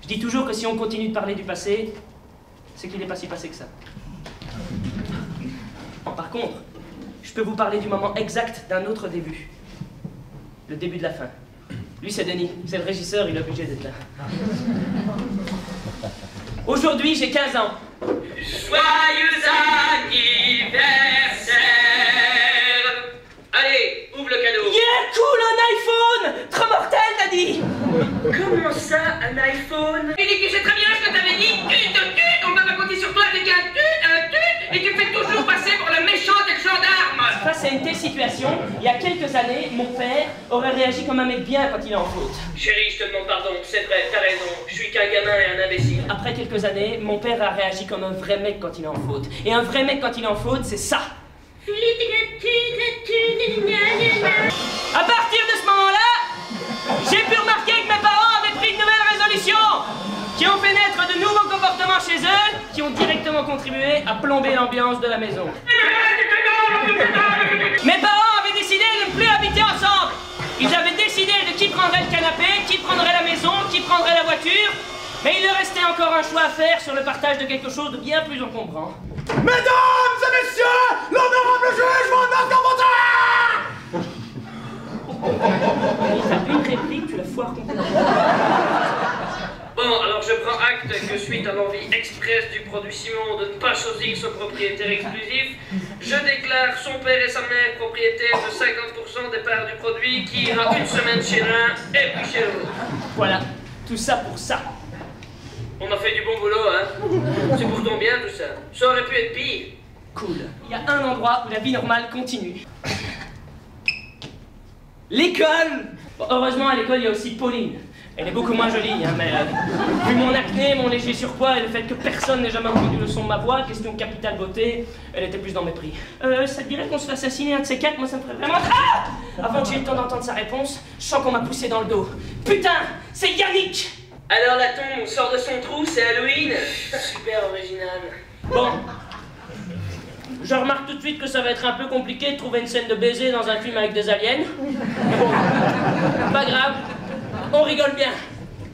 Je dis toujours que si on continue de parler du passé, c'est qu'il n'est pas si passé que ça. Par contre, je peux vous parler du moment exact d'un autre début. Le début de la fin. Lui, c'est Denis. C'est le régisseur, il est obligé d'être là. Aujourd'hui, j'ai 15 ans. Joyeux anniversaire! Allez, ouvre le cadeau. Yeah, cool, un iPhone! Trop mortel, t'as dit! Comment ça, un iPhone? Tu dis que tu sais très bien ce que t'avais dit. On va compter sur toi avec un et tu fais toujours passer pour le méchant des gendarmes. Face à une telle situation, il y a quelques années, mon père aurait réagi comme un mec bien quand il est en faute. Chérie, je te demande pardon, c'est vrai, t'as raison. Je suis qu'un gamin et un imbécile. Après quelques années, mon père a réagi comme un vrai mec quand il est en faute. Et un vrai mec quand il est en faute, c'est ça. À partir de ce moment-là, j'ai pu remarquer que mes parents avaient pris de nouvelles résolutions qui ont fait naître de nouveaux comportements chez eux qui ont directement contribué à plomber l'ambiance de la maison. Mes parents avaient décidé de ne plus habiter ensemble. Ils avaient décidé de qui prendrait le canapé, qui prendrait la maison, qui prendrait la voiture. Mais il leur restait encore un choix à faire sur le partage de quelque chose de bien plus encombrant. Mesdames et messieurs, l'honorable juge Van T'as une réplique, tu la foires complètement. Bon, alors je prends acte que suite à l'envie expresse du produit Simon de ne pas choisir son propriétaire exclusif, je déclare son père et sa mère propriétaires de 50% des parts du produit qui ira une semaine chez l'un et puis chez l'autre. Voilà, tout ça pour ça. On a fait du bon boulot, hein. C'est pourtant bien tout ça. Ça aurait pu être pire. Cool. Il y a un endroit où la vie normale continue. L'école! Bon, heureusement, à l'école, il y a aussi Pauline. Elle est beaucoup moins jolie, hein, mais vu mon acné, mon léger surpoids et le fait que personne n'ait jamais entendu le son de ma voix, question capitale beauté, elle était plus dans le mépris. Ça te dirait qu'on se fait assassiner un de ces quatre? Moi, ça me ferait vraiment... Ah! Avant que j'ai eu le temps d'entendre sa réponse, je sens qu'on m'a poussé dans le dos. Putain, c'est Yannick! Alors la tombe sort de son trou, c'est Halloween. Super original. Bon. Je remarque tout de suite que ça va être un peu compliqué de trouver une scène de baiser dans un film avec des aliens. Mais bon, pas grave, on rigole bien.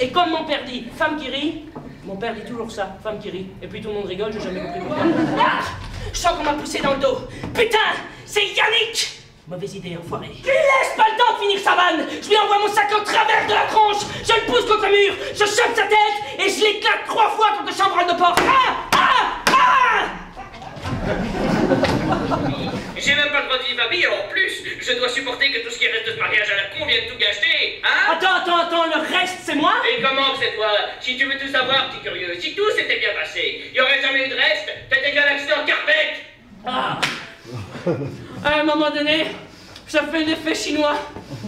Et comme mon père dit, femme qui rit, mon père dit toujours ça, femme qui rit. Et puis tout le monde rigole, j'ai jamais compris pourquoi. Ah, je sens qu'on m'a poussé dans le dos. Putain, c'est Yannick! Mauvaise idée, enfoiré. Il laisse pas le temps de finir sa vanne. Je lui envoie mon sac en travers de la tronche. Je le pousse contre le mur, je chope sa tête et je l'éclate 3 fois contre le chambranle de porc. Ah! Ah! Ah! J'ai même pas le droit de vivre ma vie, en plus, je dois supporter que tout ce qui reste de ce mariage à la con vienne tout gâcher, hein? Attends, le reste c'est moi? Et comment que c'est toi? Si tu veux tout savoir, petit curieux, si tout s'était bien passé, il y aurait jamais eu de reste, t'étais qu'un accident carpette! Ah. À un moment donné, ça fait l'effet chinois.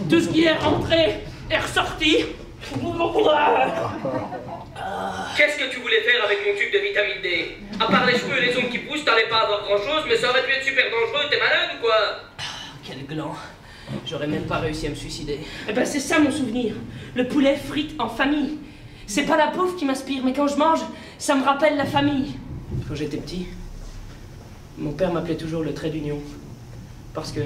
Tout ce qui est rentré est ressorti. Qu'est-ce que tu voulais faire avec mon tube de vitamine D? À part les cheveux et les ongles qui poussent, t'allais pas avoir grand chose, mais ça aurait pu être super dangereux, t'es malade ou quoi? Quel gland. J'aurais même pas réussi à me suicider. Eh ben c'est ça mon souvenir. Le poulet frite en famille. C'est pas la bouffe qui m'inspire, mais quand je mange, ça me rappelle la famille. Quand j'étais petit, mon père m'appelait toujours le trait d'union. Parce que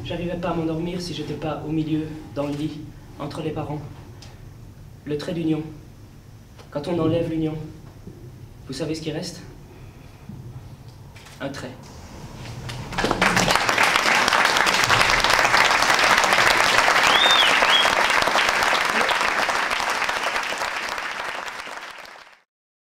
j'arrivais pas à m'endormir si j'étais pas au milieu, dans le lit, entre les parents. Le trait d'union. Quand on enlève l'union, vous savez ce qui reste? Un trait.